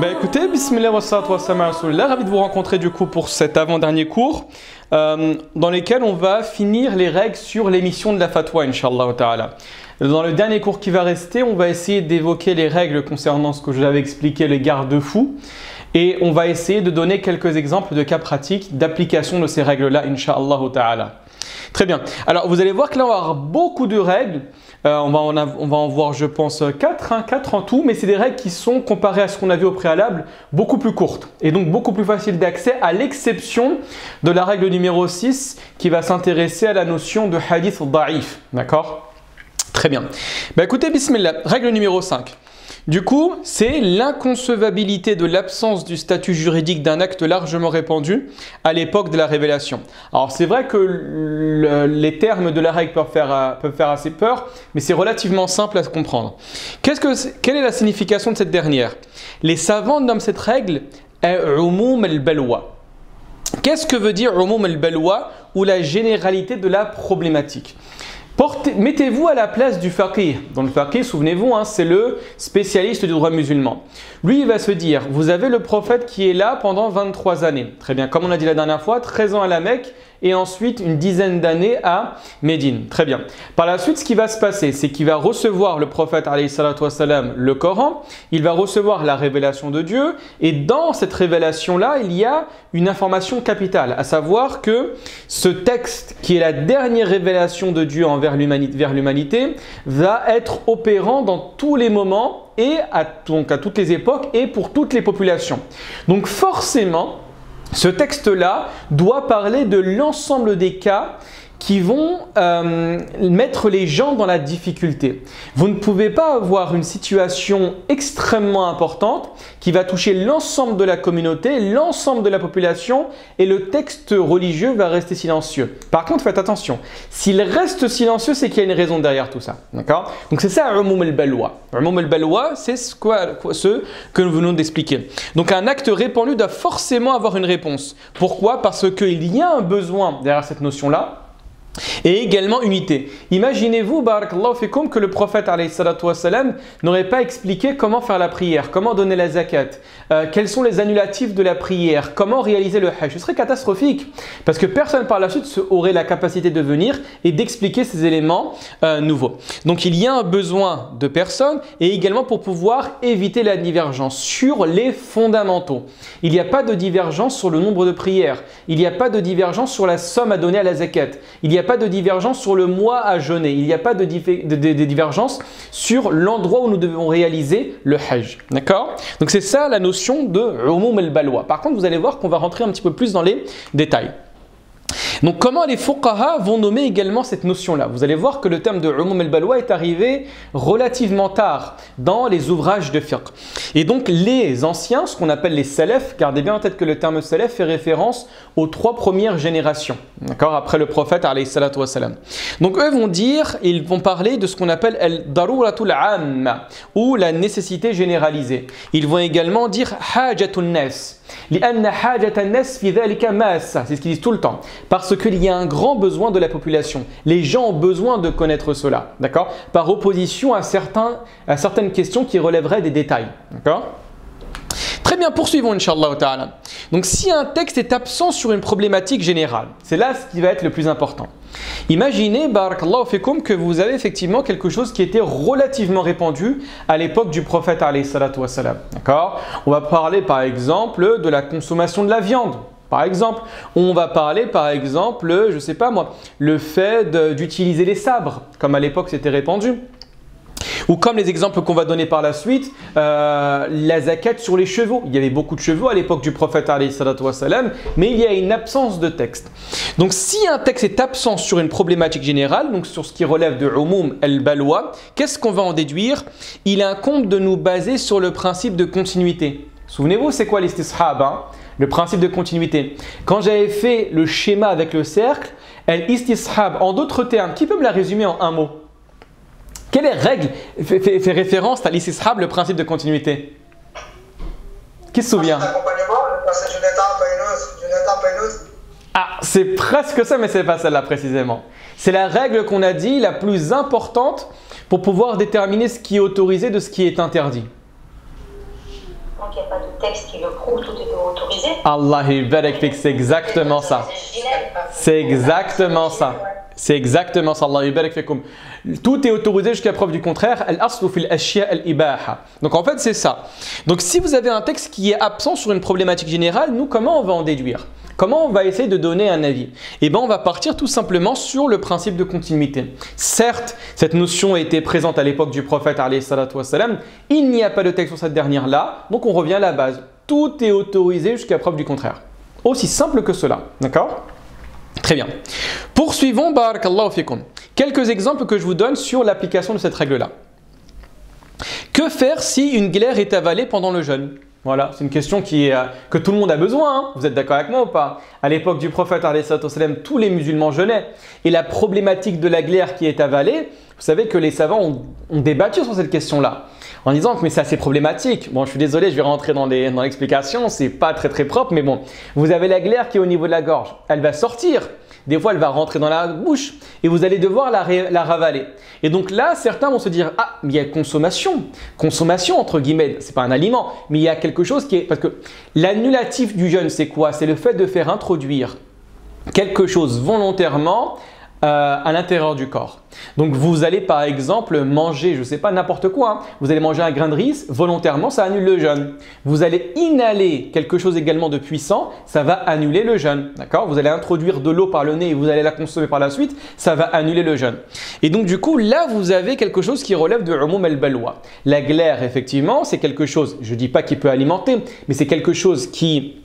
Écoutez, bismillah wa salatu wa salam ala rasulillah, ravi de vous rencontrer du coup pour cet avant-dernier cours dans lesquels on va finir les règles sur l'émission de la fatwa, Inch'Allah ta'ala. Dans le dernier cours qui va rester, on va essayer d'évoquer les règles concernant ce que je vous avais expliqué, les garde-fous, et on va essayer de donner quelques exemples de cas pratiques d'application de ces règles-là, Inch'Allah ta'ala. Très bien. Alors, vous allez voir que là, on va avoir beaucoup de règles. On va en voir, je pense, 4 en tout, mais c'est des règles qui sont, comparées à ce qu'on a vu au préalable, beaucoup plus courtes et donc beaucoup plus faciles d'accès, à l'exception de la règle numéro 6 qui va s'intéresser à la notion de hadith da'if. D'accord? Très bien. Écoutez, bismillah, règle numéro 5. Du coup, c'est l'inconcevabilité de l'absence du statut juridique d'un acte largement répandu à l'époque de la révélation. Alors, c'est vrai que les termes de la règle peuvent faire assez peur, mais c'est relativement simple à se comprendre. Quelle est la signification de cette dernière? Les savants nomment cette règle « Umum al-balwa ». Qu'est-ce que veut dire « Umum al-balwa » ou la généralité de la problématique? Mettez-vous à la place du faqih. Dans le faqih, souvenez-vous, c'est le spécialiste du droit musulman. Lui, il va se dire, vous avez le prophète qui est là pendant 23 années. Très bien, comme on a dit la dernière fois, 13 ans à la Mecque et ensuite une dizaine d'années à Médine. Très bien. Par la suite, ce qui va se passer, c'est qu'il va recevoir le prophète, alayhi salatu wassalam, le Coran, il va recevoir la révélation de Dieu et dans cette révélation-là, il y a une information capitale, à savoir que ce texte qui est la dernière révélation de Dieu vers l'humanité va être opérant dans tous les moments et donc à toutes les époques et pour toutes les populations. Donc forcément, ce texte-là doit parler de l'ensemble des cas qui vont mettre les gens dans la difficulté. Vous ne pouvez pas avoir une situation extrêmement importante qui va toucher l'ensemble de la communauté, l'ensemble de la population et le texte religieux va rester silencieux. Par contre, faites attention, s'il reste silencieux, c'est qu'il y a une raison derrière tout ça. D'accord? Donc c'est ça, Umum al-balwa. Umum al-balwa, c'est ce que nous venons d'expliquer. Donc un acte répandu doit forcément avoir une réponse. Pourquoi? Parce qu'il y a un besoin derrière cette notion-là. Et également unité. Imaginez-vous, barakallahu fikum, que le prophète alayhi salatu wassalam n'aurait pas expliqué comment faire la prière, comment donner la zakat, quels sont les annulatifs de la prière, comment réaliser le hajj. Ce serait catastrophique parce que personne par la suite aurait la capacité de venir et d'expliquer ces éléments nouveaux. Donc il y a un besoin de personnes et également pour pouvoir éviter la divergence sur les fondamentaux. Il n'y a pas de divergence sur le nombre de prières, il n'y a pas de divergence sur la somme à donner à la zakat, il n'y a pas de divergence sur le mois à jeûner. Il n'y a pas de divergence sur l'endroit où nous devons réaliser le hajj. D'accord? Donc c'est ça la notion de umum al-balwa. Par contre, vous allez voir qu'on va rentrer un petit peu plus dans les détails. Donc comment les fuqaha vont nommer également cette notion-là? Vous allez voir que le terme de umum al-balwa est arrivé relativement tard dans les ouvrages de fiqh. Et donc les anciens, ce qu'on appelle les salaf, gardez bien en tête que le terme salaf fait référence aux 3 premières générations, d'accord, après le prophète alayhi salatu wassalam. Donc eux vont dire, ils vont parler de ce qu'on appelle al-daruratul amma ou la nécessité généralisée. Ils vont également dire hajatun nas. C'est ce qu'ils disent tout le temps. Parce qu'il y a un grand besoin de la population. Les gens ont besoin de connaître cela. D'accord? Par opposition à certaines questions qui relèveraient des détails. D'accord? Très bien, poursuivons, Inch'Allah ta'ala. Donc, si un texte est absent sur une problématique générale, c'est là ce qui va être le plus important. Imaginez, barakallahu fikum, que vous avez effectivement quelque chose qui était relativement répandu à l'époque du prophète alayhi salatu wassalam. D'accord? On va parler par exemple de la consommation de la viande. Par exemple, on va parler par exemple, je ne sais pas moi, le fait d'utiliser les sabres, comme à l'époque c'était répandu. Ou comme les exemples qu'on va donner par la suite, la zakat sur les chevaux. Il y avait beaucoup de chevaux à l'époque du prophète alayhi salatu wassalam, mais il y a une absence de texte. Donc si un texte est absent sur une problématique générale, donc sur ce qui relève de umum al-balwa, qu'est-ce qu'on va en déduire? Il incombe de nous baser sur le principe de continuité. Souvenez-vous, c'est quoi l'istishab, le principe de continuité. Quand j'avais fait le schéma avec le cercle, l'istishab, en d'autres termes, qui peut me la résumer en un mot? Quelle règle fait référence à l'istishab, le principe de continuité? Qui se souvient? Ah, c'est presque ça, mais ce n'est pas celle-là précisément. C'est la règle qu'on a dit la plus importante pour pouvoir déterminer ce qui est autorisé de ce qui est interdit. Donc il n'y a pas de texte qui le prouve, tout est autorisé. Allah barak fik, c'est exactement ça. C'est exactement ça. C'est exactement ça. Allah barak fikum. Tout est autorisé jusqu'à preuve du contraire. Al-aslu fil ashya al-ibaha. Donc en fait, c'est ça. Donc si vous avez un texte qui est absent sur une problématique générale, nous, comment on va en déduire? Comment on va essayer de donner un avis? Eh bien, on va partir tout simplement sur le principe de continuité. Certes, cette notion a été présente à l'époque du prophète, alayhi salatu wassalam. Il n'y a pas de texte sur cette dernière-là, donc on revient à la base. Tout est autorisé jusqu'à preuve du contraire. Aussi simple que cela. D'accord? Très bien. Poursuivons, barakallahu fikum. Quelques exemples que je vous donne sur l'application de cette règle-là. Que faire si une glaire est avalée pendant le jeûne? Voilà, c'est une question que tout le monde a besoin. Hein. Vous êtes d'accord avec moi ou pas? À l'époque du prophète, tous les musulmans jeûnaient. Et la problématique de la glaire qui est avalée, vous savez que les savants ont débattu sur cette question-là. En disant que mais c'est assez problématique. Bon, je suis désolé, je vais rentrer dans l'explication, c'est pas très propre, mais bon. Vous avez la glaire qui est au niveau de la gorge. Elle va sortir. Des fois, elle va rentrer dans la bouche et vous allez devoir la ravaler. Et donc là, certains vont se dire, ah, mais il y a consommation. Consommation, entre guillemets, c'est pas un aliment, mais il y a quelque chose qui est… Parce que l'annulatif du jeûne, c'est quoi? C'est le fait de faire introduire quelque chose volontairement à l'intérieur du corps. Donc vous allez par exemple manger, je ne sais pas, n'importe quoi, hein. Vous allez manger un grain de riz, volontairement ça annule le jeûne. Vous allez inhaler quelque chose également de puissant, ça va annuler le jeûne. D'accord? Vous allez introduire de l'eau par le nez et vous allez la consommer par la suite, ça va annuler le jeûne. Et donc du coup là vous avez quelque chose qui relève de umum al-balwa. La glaire effectivement c'est quelque chose, je ne dis pas qu'il peut alimenter, mais c'est quelque chose qui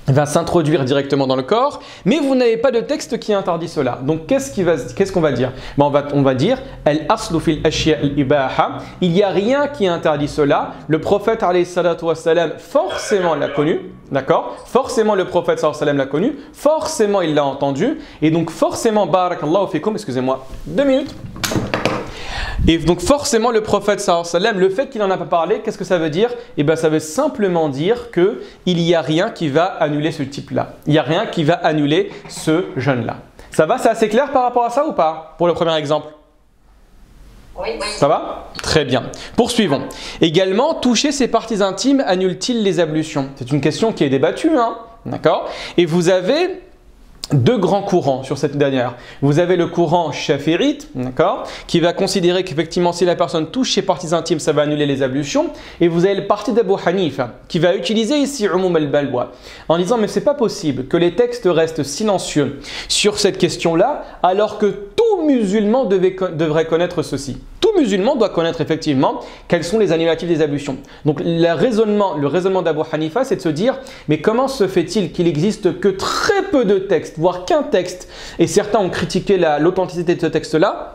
va s'introduire directement dans le corps, mais vous n'avez pas de texte qui interdit cela. Donc qu'est-ce qu'on va dire? On va dire al-aslu fil ashya al-ibaha. Il n'y a rien qui interdit cela. Le prophète alayhi salatu wassalam forcément l'a connu, d'accord? Forcément le prophète sallallahu alayhi wa sallam l'a connu, forcément il l'a entendu, et donc forcément barakallahu fikum, excusez-moi, 2 minutes. Et donc forcément le prophète sallallahu alayhi wa sallam, le fait qu'il n'en a pas parlé, qu'est-ce que ça veut dire? Eh bien ça veut simplement dire qu'il n'y a rien qui va annuler ce type-là. Il n'y a rien qui va annuler ce jeûne-là. Ça va? C'est assez clair par rapport à ça ou pas? Pour le premier exemple? Oui. Ça va? Très bien. Poursuivons. Également, toucher ses parties intimes annule-t-il les ablutions? C'est une question qui est débattue, hein? D'accord? Et vous avez deux grands courants sur cette dernière. Vous avez le courant shafi'ite, d'accord, qui va considérer qu'effectivement si la personne touche ses parties intimes, ça va annuler les ablutions. Et vous avez le parti d'Abu Hanifa, qui va utiliser ici umum al-balwa, en disant mais c'est pas possible que les textes restent silencieux sur cette question-là, alors que tout musulman devrait connaître ceci. Tout musulman doit connaître effectivement quels sont les annulatifs des ablutions. Donc le raisonnement d'Abu Hanifa, c'est de se dire mais comment se fait-il qu'il existe que très peu de textes, voire qu'un texte, et certains ont critiqué l'authenticité de ce texte-là,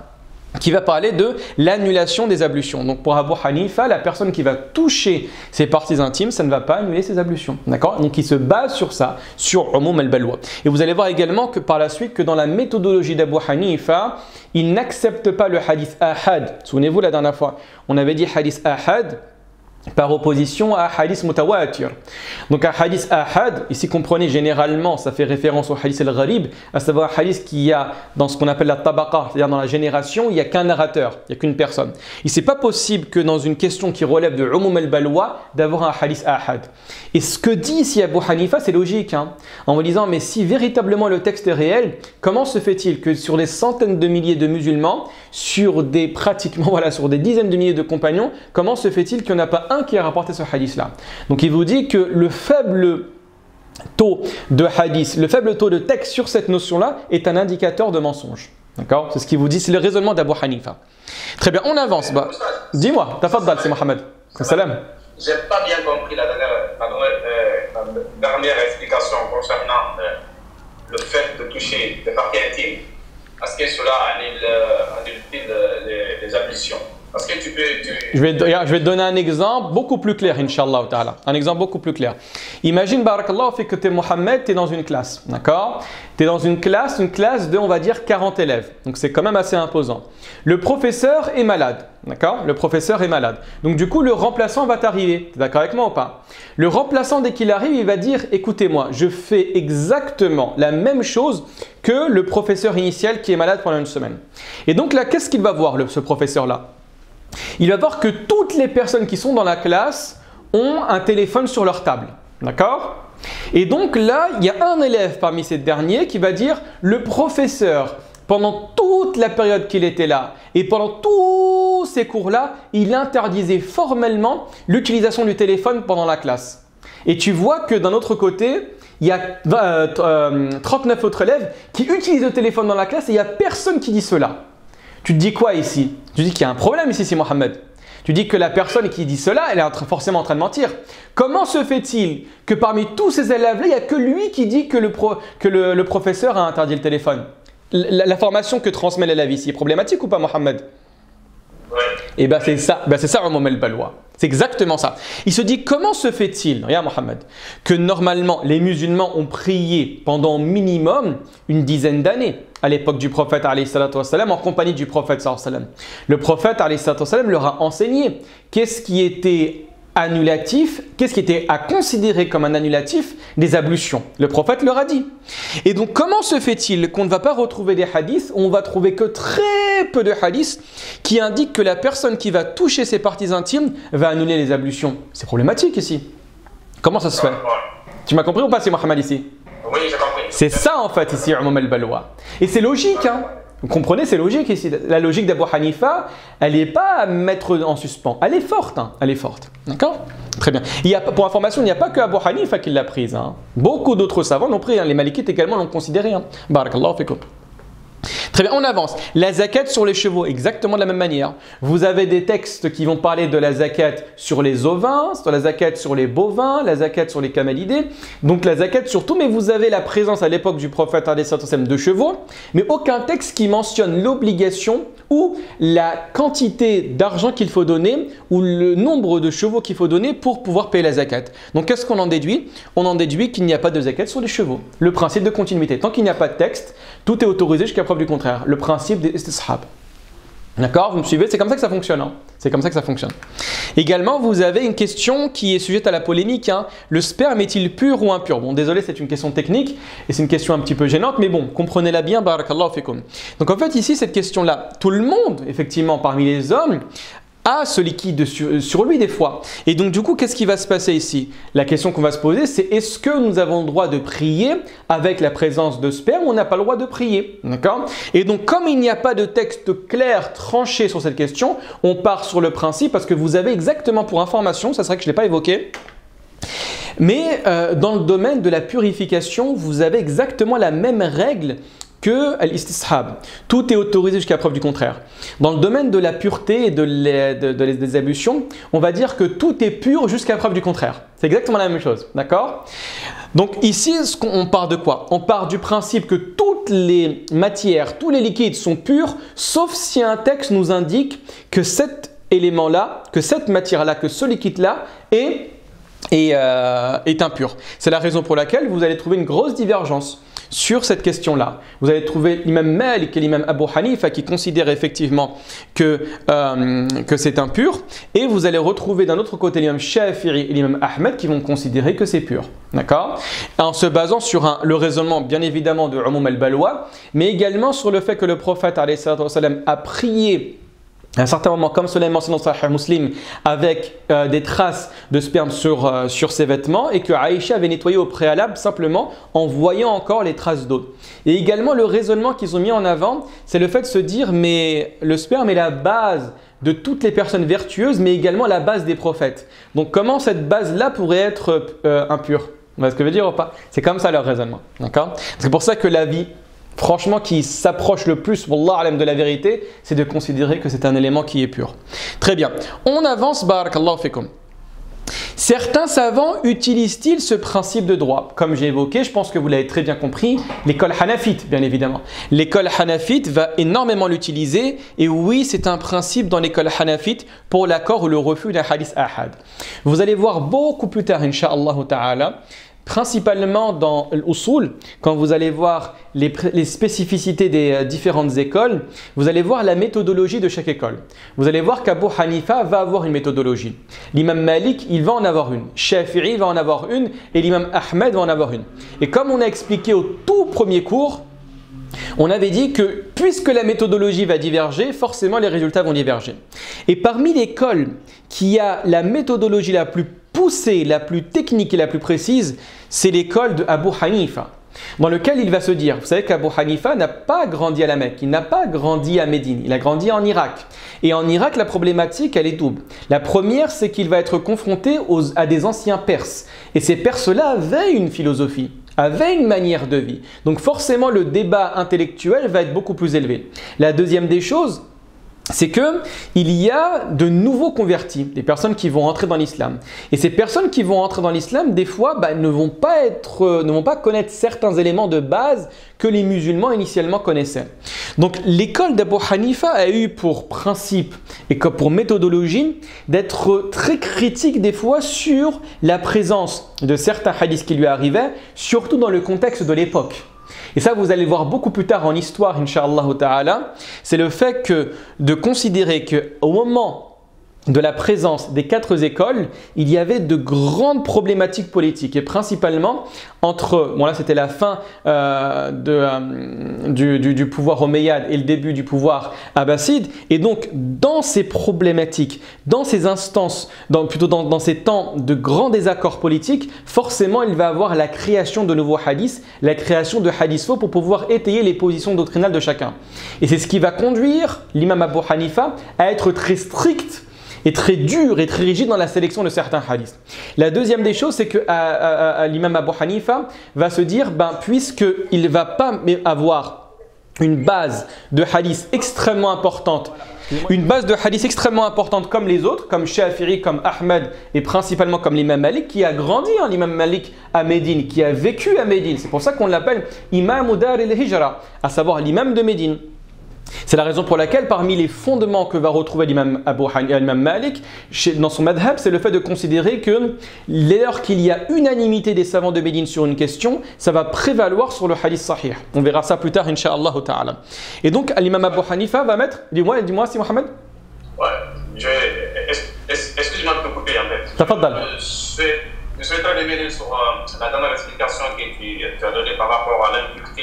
qui va parler de l'annulation des ablutions. Donc pour Abu Hanifa, la personne qui va toucher ses parties intimes, ça ne va pas annuler ses ablutions. D'accord? Donc il se base sur ça, sur umum al-balwa. Et vous allez voir également que par la suite, que dans la méthodologie d'Abu Hanifa, il n'accepte pas le hadith ahad. Souvenez-vous la dernière fois, on avait dit hadith ahad par opposition à hadith mutawatir. Donc un hadith ahad, ici comprenez généralement, ça fait référence au hadith al-gharib, à savoir un hadith qui a dans ce qu'on appelle la tabaqa, c'est-à-dire dans la génération, il n'y a qu'un narrateur, il n'y a qu'une personne. Et c'est pas possible que dans une question qui relève de umum al-balwa, d'avoir un hadith ahad. Et ce que dit ici Abu Hanifa, c'est logique, hein, en me disant, mais si véritablement le texte est réel, comment se fait-il que sur des centaines de milliers de musulmans, sur des dizaines de milliers de compagnons, comment se fait-il qu'il n'y en a pas un qui a rapporté ce hadith-là? Donc il vous dit que le faible taux de hadith, le faible taux de texte sur cette notion-là est un indicateur de mensonge. D'accord? C'est ce qu'il vous dit, c'est le raisonnement d'Abu Hanifa. Très bien, on avance. Dis-moi, tafaddal, c'est Mohamed. Salam. J'ai pas bien compris la dernière explication concernant le fait de toucher des parties intimes. Est-ce que cela annule-t-il les ablutions? Parce que je vais te donner un exemple beaucoup plus clair, Inch'Allah ta'ala. Un exemple beaucoup plus clair. Imagine, barakallah, fait que tu es Mohamed, tu es dans une classe, d'accord? Tu es dans une classe de, on va dire, 40 élèves. Donc c'est quand même assez imposant. Le professeur est malade, d'accord? Le professeur est malade. Donc du coup, le remplaçant va t'arriver. Tu es d'accord avec moi ou pas? Le remplaçant, dès qu'il arrive, il va dire, écoutez-moi, je fais exactement la même chose que le professeur initial qui est malade pendant une semaine. Et donc là, qu'est-ce qu'il va voir, ce professeur-là? Il va voir que toutes les personnes qui sont dans la classe ont un téléphone sur leur table. D'accord? Et donc là, il y a un élève parmi ces derniers qui va dire « Le professeur, pendant toute la période qu'il était là et pendant tous ces cours-là, il interdisait formellement l'utilisation du téléphone pendant la classe. » Et tu vois que d'un autre côté, il y a 39 autres élèves qui utilisent le téléphone dans la classe et il n'y a personne qui dit cela. Tu te dis quoi ici? Tu dis qu'il y a un problème ici, c'est Mohamed. Tu dis que la personne qui dit cela, elle est forcément en train de mentir. Comment se fait-il que parmi tous ces élèves-là, il n'y a que lui qui dit que le professeur a interdit le téléphone? La formation que transmet l'élève ici est problématique ou pas, Mohamed? Oui. Et bien c'est ça, Umum al-Balwa. C'est exactement ça. Il se dit, comment se fait-il, regarde Mohamed, que normalement les musulmans ont prié pendant minimum une dizaine d'années à l'époque du prophète alayhi salatu wassalam, en compagnie du prophète sallallahu alayhi wa sallam. Le prophète alayhi salatu wassalam leur a enseigné qu'est-ce qui était annulatif, qu'est-ce qui était à considérer comme un annulatif des ablutions. Le prophète leur a dit. Et donc comment se fait-il qu'on ne va pas retrouver des hadiths, on va trouver que très peu de hadiths qui indiquent que la personne qui va toucher ses parties intimes va annuler les ablutions? C'est problématique ici. Comment ça se fait? Tu m'as compris ou pas, c'est Mohamed ici? Oui, j'ai compris. C'est ça en fait ici, Umum al-Balwa. Et c'est logique, hein? Vous comprenez, c'est logique ici. La logique d'Abu Hanifa, elle n'est pas à mettre en suspens. Elle est forte, hein? Elle est forte. D'accord? Très bien. Pour information, il n'y a pas que Abu Hanifa qui l'a prise, hein? Beaucoup d'autres savants l'ont pris, hein? Les Malikites également l'ont considéré, hein? Barakallahu fikum. Très bien, on avance. La zakat sur les chevaux, exactement de la même manière. Vous avez des textes qui vont parler de la zakat sur les ovins, sur la zakat sur les bovins, la zakat sur les camelidés. Donc la zakat sur tout, mais vous avez la présence à l'époque du prophète de chevaux, mais aucun texte qui mentionne l'obligation ou la quantité d'argent qu'il faut donner ou le nombre de chevaux qu'il faut donner pour pouvoir payer la zakat. Donc qu'est-ce qu'on en déduit? On en déduit qu'il n'y a pas de zakat sur les chevaux. Le principe de continuité. Tant qu'il n'y a pas de texte, tout est autorisé jusqu'à preuve du contraire. Le principe des istishab. D'accord? Vous me suivez? C'est comme ça que ça fonctionne. Hein? C'est comme ça que ça fonctionne. Également, vous avez une question qui est sujette à la polémique. Hein? Le sperme est-il pur ou impur? Bon, désolé, c'est une question technique et c'est une question un petit peu gênante, mais bon, comprenez-la bien. Barakallahu fikum. Donc en fait, ici, cette question-là, tout le monde, effectivement, parmi les hommes, a ce liquide sur lui des fois. Et donc du coup, qu'est-ce qui va se passer ici? La question qu'on va se poser, c'est est-ce que nous avons le droit de prier avec la présence de sperme ou on n'a pas le droit de prier? D'accord? Et donc comme il n'y a pas de texte clair, tranché sur cette question, on part sur le principe parce que vous avez exactement pour information, ça serait que je ne l'ai pas évoqué, mais dans le domaine de la purification, vous avez exactement la même règle que l'istishab. Tout est autorisé jusqu'à preuve du contraire. Dans le domaine de la pureté et des ablutions, on va dire que tout est pur jusqu'à preuve du contraire. C'est exactement la même chose, d'accord? Donc ici, on part de quoi? On part du principe que toutes les matières, tous les liquides sont purs, sauf si un texte nous indique que cet élément-là, que cette matière-là, que ce liquide-là est impur. C'est la raison pour laquelle vous allez trouver une grosse divergence sur cette question-là. Vous allez trouver l'imam Malik et l'imam Abu Hanifa qui considèrent effectivement que c'est impur, et vous allez retrouver d'un autre côté l'imam Shafi'i et l'imam Ahmed qui vont considérer que c'est pur. D'accord? En se basant sur le raisonnement bien évidemment de Umum al-Balwa, mais également sur le fait que le prophète alayhi salatu wassalam a prié à un certain moment, comme cela est mentionné dans Sahih Muslim, avec des traces de sperme sur ses vêtements, et que Aïcha avait nettoyé au préalable simplement en voyant encore les traces d'eau. Et également le raisonnement qu'ils ont mis en avant, c'est le fait de se dire mais le sperme est la base de toutes les personnes vertueuses, mais également la base des prophètes. Donc comment cette base-là pourrait être impure? Vous voyez ce que je veux dire ou pas? C'est comme ça leur raisonnement. D'accord? C'est pour ça que la vie, franchement, qui s'approche le plus, wallah alam, de la vérité, c'est de considérer que c'est un élément qui est pur. Très bien. On avance, barakallahu fikum. Certains savants utilisent-ils ce principe de droit? Comme j'ai évoqué, je pense que vous l'avez très bien compris, l'école hanafite, bien évidemment. L'école hanafite va énormément l'utiliser, et oui, c'est un principe dans l'école hanafite pour l'accord ou le refus d'un hadith ahad. Vous allez voir beaucoup plus tard, incha'Allah ta'ala, principalement dans l'usul, quand vous allez voir les spécificités des différentes écoles, vous allez voir la méthodologie de chaque école. Vous allez voir qu'Abu Hanifa va avoir une méthodologie. L'imam Malik, il va en avoir une. Shafi'i va en avoir une. Et l'imam Ahmed va en avoir une. Et comme on a expliqué au tout premier cours, on avait dit que puisque la méthodologie va diverger, forcément les résultats vont diverger. Et parmi l'école qui a la méthodologie la plus poussée, la plus technique et la plus précise, c'est l'école de Abu Hanifa, dans lequel il va se dire, vous savez qu'Abu Hanifa n'a pas grandi à la Mecque, il n'a pas grandi à Médine, il a grandi en Irak. Et en Irak, la problématique, elle est double. La première, c'est qu'il va être confronté à des anciens Perses. Et ces Perses-là avaient une philosophie, avaient une manière de vie. Donc forcément, le débat intellectuel va être beaucoup plus élevé. La deuxième des choses, c'est qu'il y a de nouveaux convertis, des personnes qui vont entrer dans l'islam. Et ces personnes qui vont entrer dans l'islam, des fois, ne vont pas connaître certains éléments de base que les musulmans initialement connaissaient. Donc l'école d'Abu Hanifa a eu pour principe et comme pour méthodologie d'être très critique des fois sur la présence de certains hadiths qui lui arrivaient, surtout dans le contexte de l'époque. Et ça, vous allez voir beaucoup plus tard en histoire, Inch'Allah ta'ala, c'est le fait de considérer qu'au moment de la présence des 4 écoles, il y avait de grandes problématiques politiques et principalement entre, bon là c'était la fin du pouvoir omeyyade et le début du pouvoir abbasside, et donc dans ces problématiques, dans ces instances, plutôt dans ces temps de grands désaccords politiques, forcément il va avoir la création de nouveaux hadiths, la création de hadiths faux pour pouvoir étayer les positions doctrinales de chacun. Et c'est ce qui va conduire l'imam Abu Hanifa à être très strict et très dur et très rigide dans la sélection de certains hadiths. La deuxième des choses, c'est que l'imam Abu Hanifa va se dire, puisqu'il ne va pas avoir une base de hadiths extrêmement importante, comme les autres, comme Shafi'i, comme Ahmed et principalement comme l'imam Malik, qui a grandi, l'imam Malik à Médine, qui a vécu à Médine. C'est pour ça qu'on l'appelle Imam Dar al-Hijra, à savoir l'imam de Médine. C'est la raison pour laquelle, parmi les fondements que va retrouver l'imam Malik dans son madhab, c'est le fait de considérer que lors qu'il y a unanimité des savants de Médine sur une question, ça va prévaloir sur le hadith sahih. On verra ça plus tard, Inch'Allah ta'ala. Et donc, l'imam Abu Hanifa va mettre, dis-moi si Mohamed. Ouais, excuse-moi de te couper en fait. Tafaddal. Je souhaiterais revenir sur la dernière explication que tu as donnée par rapport à l'impureté,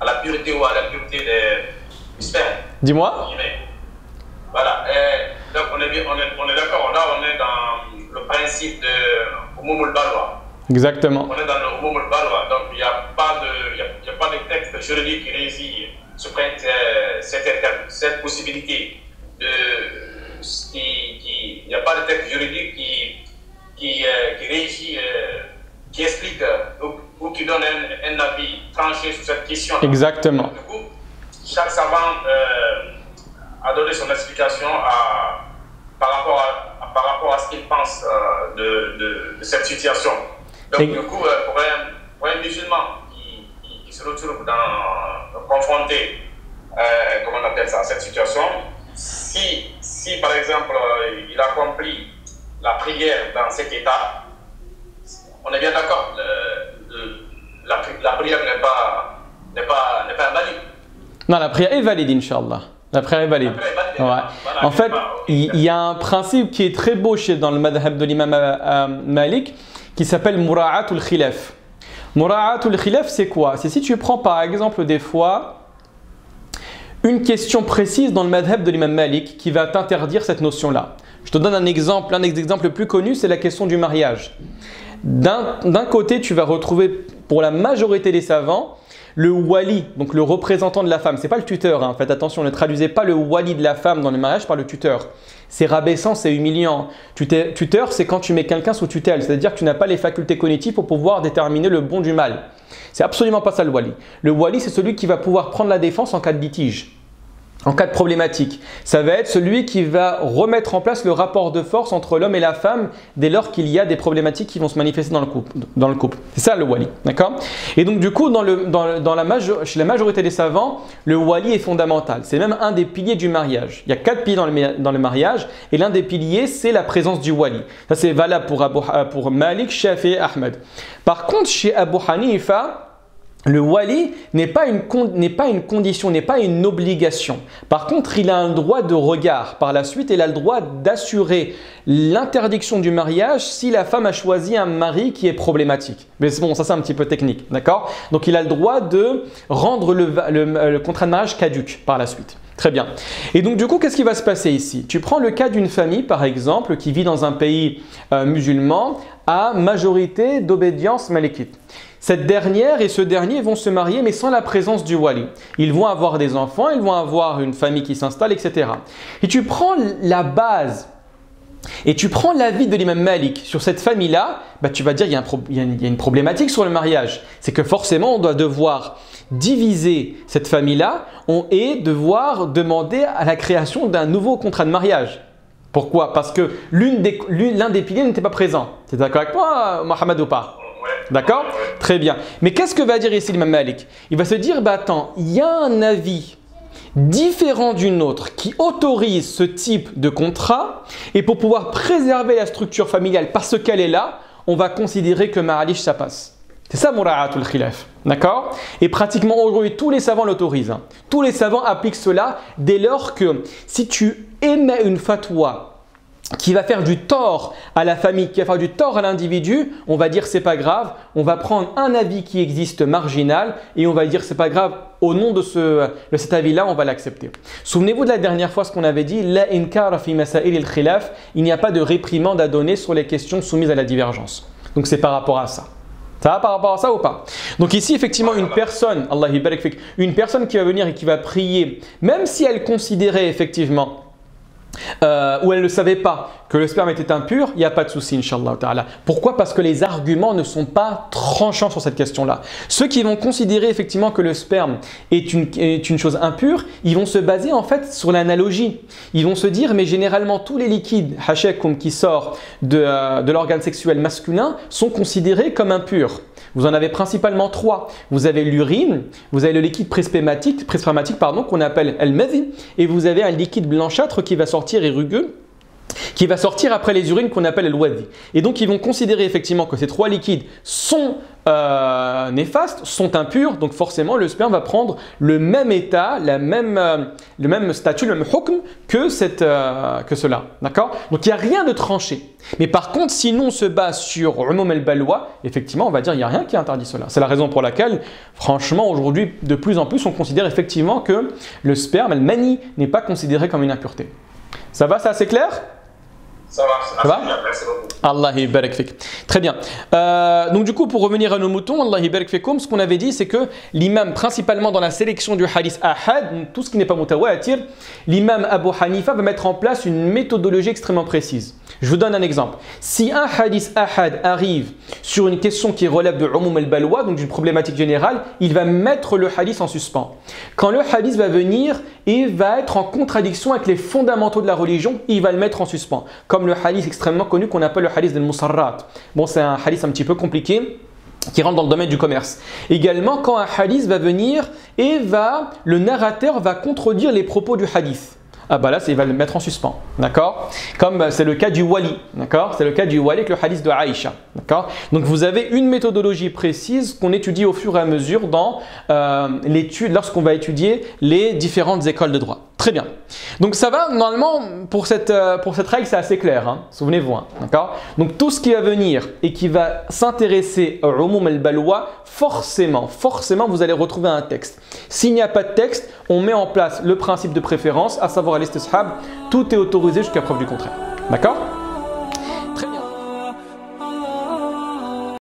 à la pureté ou à l'impureté des sperme. Dis-moi. Voilà. Donc on est d'accord. Là, on est dans le principe de Umumul Balwa. Exactement. On est dans le Umumul Balwa. Donc il n'y a pas de texte juridique qui régit sur cette possibilité. Il n'y a pas de texte juridique qui régit, qui explique ou qui donne un avis tranché sur cette question. Exactement. Donc, du coup, chaque savant a donné son explication par rapport à ce qu'il pense de cette situation. Donc, du coup, pour un musulman qui se retrouve confronté, comment on appelle ça, à cette situation, si par exemple il accomplit la prière dans cet état, on est bien d'accord, la prière n'est pas invalide. Non, la prière est valide, Inch'Allah. La prière est valide. Ouais. En fait, il y a un principe qui est très beau dans le madhab de l'imam Malik qui s'appelle Mura'atul Khilaf. Mura'atul Khilaf, c'est quoi? C'est si tu prends par exemple des fois une question précise dans le madhab de l'imam Malik qui va t'interdire cette notion-là. Je te donne un exemple, l'un des exemples les plus connus, c'est la question du mariage. D'un côté, tu vas retrouver pour la majorité des savants le wali, donc le représentant de la femme. Ce n'est pas le tuteur, hein. Faites attention, ne traduisez pas le wali de la femme dans le mariage par le tuteur. C'est rabaissant, c'est humiliant. Tuteur, c'est quand tu mets quelqu'un sous tutelle, c'est-à-dire que tu n'as pas les facultés cognitives pour pouvoir déterminer le bon du mal. C'est absolument pas ça le wali. Le wali, c'est celui qui va pouvoir prendre la défense en cas de litige. En cas de problématique, ça va être celui qui va remettre en place le rapport de force entre l'homme et la femme dès lors qu'il y a des problématiques qui vont se manifester dans le couple. C'est ça le wali, d'accord? Et donc du coup, chez la majorité des savants, le wali est fondamental. C'est même un des piliers du mariage. Il y a 4 piliers dans le mariage et l'un des piliers, c'est la présence du wali. Ça c'est valable pour Malik, Shafi'i et Ahmed. Par contre, chez Abu Hanifa, le wali n'est pas une condition, n'est pas une obligation. Par contre, il a un droit de regard. Par la suite, il a le droit d'assurer l'interdiction du mariage si la femme a choisi un mari qui est problématique. Mais bon, ça c'est un petit peu technique, d'accord? Donc, il a le droit de rendre le contrat de mariage caduc par la suite. Très bien. Et donc du coup, qu'est-ce qui va se passer ici? Tu prends le cas d'une famille, par exemple, qui vit dans un pays musulman à majorité d'obédience malikite. Cette dernière et ce dernier vont se marier, mais sans la présence du wali. Ils vont avoir des enfants, ils vont avoir une famille qui s'installe, etc. Et tu prends la base et tu prends l'avis de l'imam Malik sur cette famille-là, bah, tu vas dire il y a une problématique sur le mariage. C'est que forcément, on doit devoir diviser cette famille-là et devoir demander à la création d'un nouveau contrat de mariage. Pourquoi? Parce que l'un des piliers n'était pas présent. Tu es d'accord avec moi, Mohamed, ou pas? D'accord? Très bien. Mais qu'est-ce que va dire ici l'imam Malik? Il va se dire, bah attends, il y a un avis différent d'une autre qui autorise ce type de contrat et pour pouvoir préserver la structure familiale parce qu'elle est là, on va considérer que ma'alish ça passe. C'est ça mura'atul khilaf. D'accord? Et pratiquement aujourd'hui, tous les savants l'autorisent. Tous les savants appliquent cela dès lors que si tu émets une fatwa qui va faire du tort à la famille, qui va faire du tort à l'individu, on va dire c'est pas grave, on va prendre un avis qui existe marginal et on va dire c'est pas grave, au nom de cet avis-là, on va l'accepter. Souvenez-vous de la dernière fois ce qu'on avait dit, la inkara fi masail al-khilaf, il n'y a pas de réprimande à donner sur les questions soumises à la divergence. Donc c'est par rapport à ça. Ça va par rapport à ça ou pas? Donc ici, effectivement, une personne, Allah barak fik, une personne qui va venir et qui va prier, même si elle considérait effectivement ou elle ne savait pas que le sperme était impur, il n'y a pas de souci, Inch'Allah ta'ala. Pourquoi? Parce que les arguments ne sont pas tranchants sur cette question-là. Ceux qui vont considérer effectivement que le sperme est une chose impure, ils vont se baser en fait sur l'analogie. Ils vont se dire, mais généralement tous les liquides hashakum qui sortent de l'organe sexuel masculin sont considérés comme impurs. Vous en avez principalement trois. Vous avez l'urine, vous avez le liquide prespermatique qu'on appelle al-madhi, et vous avez un liquide blanchâtre qui va sortir et rugueux, qui va sortir après les urines qu'on appelle al-wadhi. Et donc ils vont considérer effectivement que ces trois liquides sont néfastes, sont impurs, donc forcément le sperme va prendre le même état, le même statut, le même hukm que cela. D'accord? Donc il n'y a rien de tranché. Mais par contre, si nous on se base sur umum al-balwa, effectivement on va dire il n'y a rien qui interdit cela. C'est la raison pour laquelle, franchement, aujourd'hui, de plus en plus, on considère effectivement que le sperme, le mani, n'est pas considéré comme une impureté. Ça va, c'est assez clair? Ça va? Merci beaucoup. Allah barak fik. Très bien. Donc du coup, pour revenir à nos moutons, Allah barak fikum, ce qu'on avait dit, c'est que l'imam, principalement dans la sélection du hadith ahad, tout ce qui n'est pas mutawatir, l'imam Abu Hanifa va mettre en place une méthodologie extrêmement précise. Je vous donne un exemple. Si un hadith ahad arrive sur une question qui relève de umum al-balwa, donc d'une problématique générale, il va mettre le hadith en suspens. Quand le hadith va venir et va être en contradiction avec les fondamentaux de la religion, il va le mettre en suspens. Comme le hadith extrêmement connu qu'on appelle le hadith del-Musarrat. Bon, c'est un hadith un petit peu compliqué qui rentre dans le domaine du commerce. Également, quand un hadith va venir et le narrateur va contredire les propos du hadith. Ah bah là, il va le mettre en suspens, d'accord? Comme c'est le cas du wali, d'accord? C'est le cas du wali avec le hadith de Aïcha, d'accord? Donc vous avez une méthodologie précise qu'on étudie au fur et à mesure dans l'étude, lorsqu'on va étudier les différentes écoles de droit. Très bien. Donc ça va, normalement, pour cette règle, c'est assez clair, hein? Souvenez-vous, hein? D'accord? Donc tout ce qui va venir et qui va s'intéresser au umum al-balwa, forcément, vous allez retrouver un texte. S'il n'y a pas de texte, on met en place le principe de préférence, à savoir l'istishab, tout est autorisé jusqu'à preuve du contraire. D'accord?